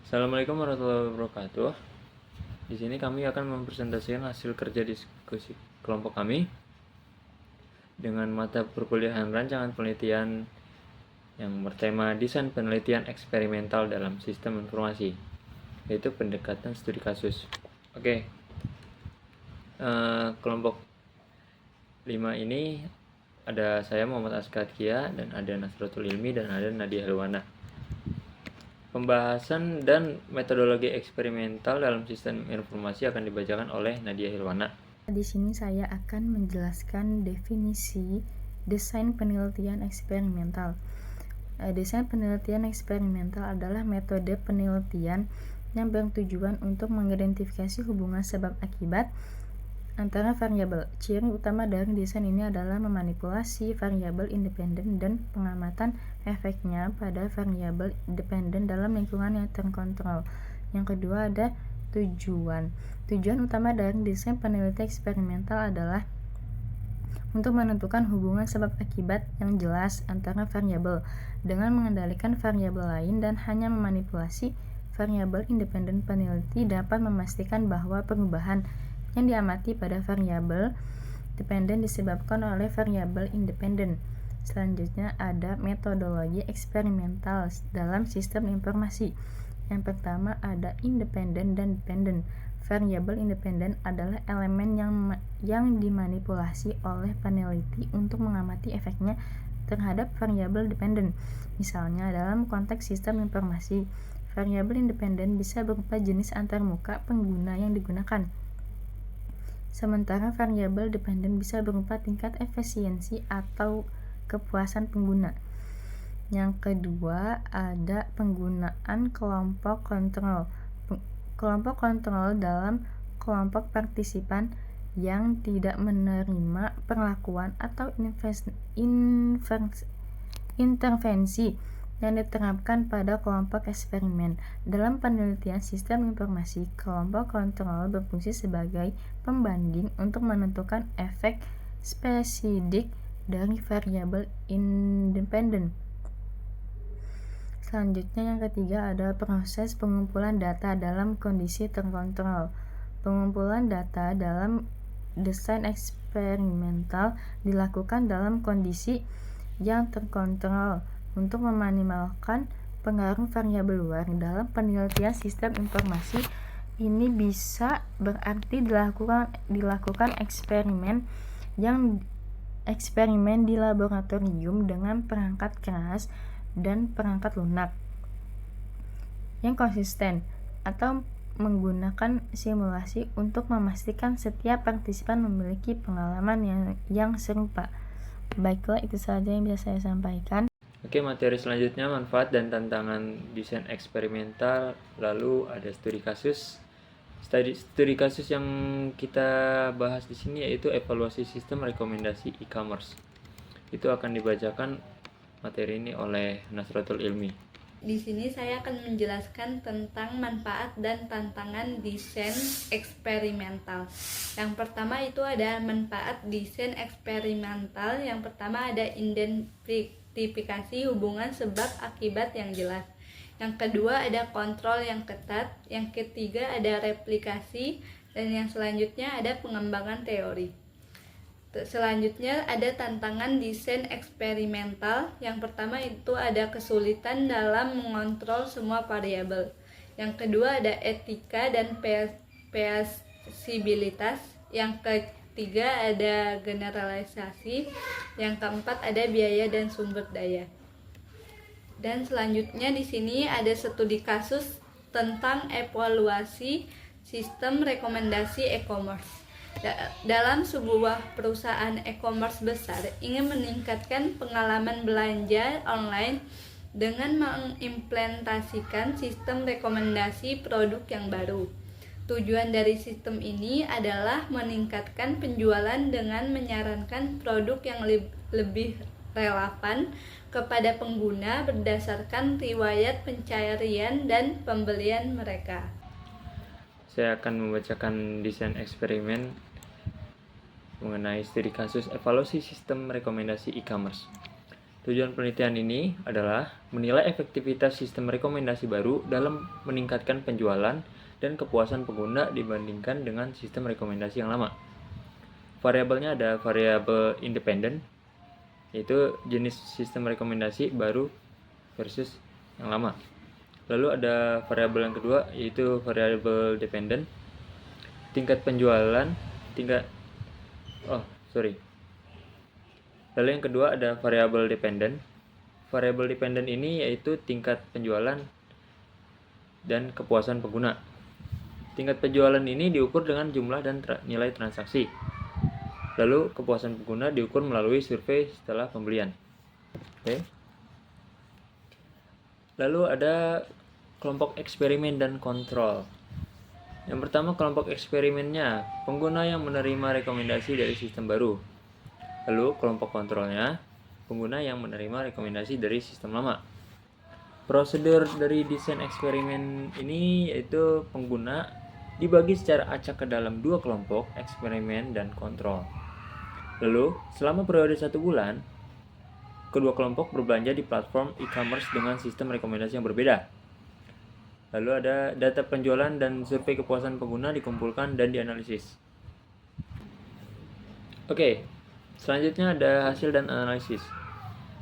Assalamualaikum warahmatullahi wabarakatuh. Di sini kami akan mempresentasikan hasil kerja diskusi kelompok kami dengan mata perkuliahan rancangan penelitian yang bertema desain penelitian eksperimental dalam sistem informasi, yaitu pendekatan studi kasus. Oke, kelompok 5 ini ada saya Muhammad Askatia, dan ada Nasratul Ilmi, dan ada Nadia Helwana. Pembahasan dan metodologi eksperimental dalam sistem informasi akan dibacakan oleh Nadia Hilwana. Di sini saya akan menjelaskan definisi desain penelitian eksperimental. Desain penelitian eksperimental adalah metode penelitian yang bertujuan untuk mengidentifikasi hubungan sebab akibat antara variabel. Ciri utama dari desain ini adalah memanipulasi variabel independen dan pengamatan efeknya pada variabel dependen dalam lingkungan yang terkontrol. Yang kedua ada tujuan. Tujuan utama dari desain penelitian eksperimental adalah untuk menentukan hubungan sebab akibat yang jelas antara variabel dengan mengendalikan variabel lain, dan hanya memanipulasi variabel independen. Peneliti dapat memastikan bahwa perubahan yang diamati pada variabel dependen disebabkan oleh variabel independen. Selanjutnya ada metodologi eksperimental dalam sistem informasi. Yang pertama ada independen dan dependen. Variabel independen adalah elemen yang dimanipulasi oleh peneliti untuk mengamati efeknya terhadap variabel dependen. Misalnya dalam konteks sistem informasi, variabel independen bisa berupa jenis antarmuka pengguna yang digunakan. Sementara variabel dependen bisa berupa tingkat efisiensi atau kepuasan pengguna. Yang kedua ada penggunaan kelompok kontrol. Kelompok kontrol dalam kelompok partisipan yang tidak menerima perlakuan atau intervensi yang diterapkan pada kelompok eksperimen. Dalam penelitian sistem informasi, kelompok kontrol berfungsi sebagai pembanding untuk menentukan efek spesifik dari variabel independen. Selanjutnya yang ketiga ada proses pengumpulan data dalam kondisi terkontrol. Pengumpulan data dalam desain eksperimental dilakukan dalam kondisi yang terkontrol untuk meminimalkan pengaruh variabel luar. Dalam penelitian sistem informasi, ini bisa berarti dilakukan eksperimen di laboratorium dengan perangkat keras dan perangkat lunak yang konsisten, atau menggunakan simulasi untuk memastikan setiap partisipan memiliki pengalaman yang serupa. Baiklah, itu saja yang bisa saya sampaikan. Oke, materi selanjutnya manfaat dan tantangan desain eksperimental. Lalu ada studi kasus. Studi kasus yang kita bahas di sini yaitu evaluasi sistem rekomendasi e-commerce. Itu akan dibacakan materi ini oleh Nasratul Ilmi. Di sini saya akan menjelaskan tentang manfaat dan tantangan desain eksperimental. Yang pertama itu ada manfaat desain eksperimental. Yang pertama ada identifikasi hubungan sebab akibat yang jelas. Yang kedua ada kontrol yang ketat. Yang ketiga ada replikasi. Dan yang selanjutnya ada pengembangan teori. Selanjutnya ada tantangan desain eksperimental. Yang pertama itu ada kesulitan dalam mengontrol semua variabel. Yang kedua ada etika dan feasibilitas. Yang ketiga ada generalisasi. Yang keempat ada biaya dan sumber daya. Dan selanjutnya di sini ada studi kasus tentang evaluasi sistem rekomendasi e-commerce. Dalam sebuah perusahaan e-commerce besar ingin meningkatkan pengalaman belanja online dengan mengimplementasikan sistem rekomendasi produk yang baru. Tujuan dari sistem ini adalah meningkatkan penjualan dengan menyarankan produk yang lebih relevan kepada pengguna berdasarkan riwayat pencarian dan pembelian mereka. Saya akan membacakan desain eksperimen mengenai studi kasus evaluasi sistem rekomendasi e-commerce. Tujuan penelitian ini adalah menilai efektivitas sistem rekomendasi baru dalam meningkatkan penjualan dan kepuasan pengguna dibandingkan dengan sistem rekomendasi yang lama. Variabelnya ada variabel independen, yaitu jenis sistem rekomendasi baru versus yang lama. Lalu ada variabel yang kedua, yaitu variabel dependen, tingkat penjualan, Lalu yang kedua ada variabel dependen. Variabel dependen ini yaitu tingkat penjualan dan kepuasan pengguna. Tingkat penjualan ini diukur dengan jumlah dan nilai transaksi. Lalu kepuasan pengguna diukur melalui survei setelah pembelian. Oke. Lalu ada kelompok eksperimen dan kontrol. Yang pertama, kelompok eksperimennya pengguna yang menerima rekomendasi dari sistem baru. Lalu kelompok kontrolnya pengguna yang menerima rekomendasi dari sistem lama. Prosedur dari desain eksperimen ini yaitu pengguna dibagi secara acak ke dalam dua kelompok, eksperimen dan kontrol. Lalu selama periode 1 bulan, kedua kelompok berbelanja di platform e-commerce dengan sistem rekomendasi yang berbeda. Lalu ada data penjualan dan survei kepuasan pengguna dikumpulkan dan dianalisis. Oke, selanjutnya ada hasil dan analisis.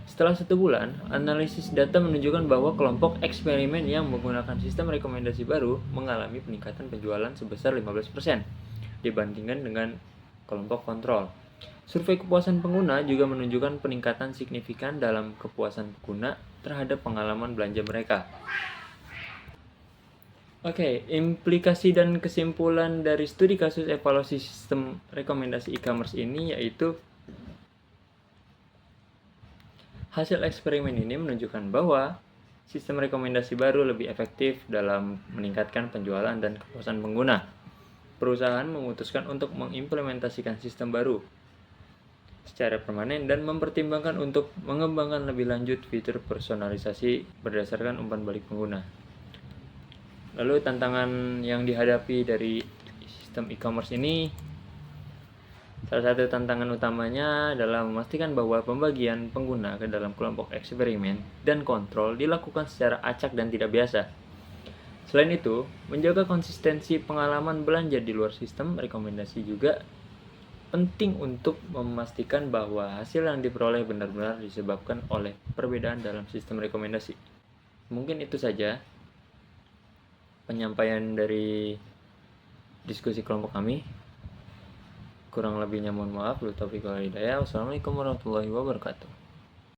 Setelah 1 bulan, analisis data menunjukkan bahwa kelompok eksperimen yang menggunakan sistem rekomendasi baru mengalami peningkatan penjualan sebesar 15% dibandingkan dengan kelompok kontrol. Survei kepuasan pengguna juga menunjukkan peningkatan signifikan dalam kepuasan pengguna terhadap pengalaman belanja mereka. Oke, implikasi dan kesimpulan dari studi kasus evaluasi sistem rekomendasi e-commerce ini yaitu hasil eksperimen ini menunjukkan bahwa sistem rekomendasi baru lebih efektif dalam meningkatkan penjualan dan kepuasan pengguna. Perusahaan memutuskan untuk mengimplementasikan sistem baru secara permanen dan mempertimbangkan untuk mengembangkan lebih lanjut fitur personalisasi berdasarkan umpan balik pengguna. Lalu tantangan yang dihadapi dari sistem e-commerce ini, salah satu tantangan utamanya adalah memastikan bahwa pembagian pengguna ke dalam kelompok eksperimen dan kontrol dilakukan secara acak dan tidak biasa. Selain itu, menjaga konsistensi pengalaman belanja di luar sistem rekomendasi juga penting untuk memastikan bahwa hasil yang diperoleh benar-benar disebabkan oleh perbedaan dalam sistem rekomendasi. Mungkin itu saja penyampaian dari diskusi kelompok kami. Kurang lebihnya mohon maaf. Wassalamualaikum warahmatullahi wabarakatuh.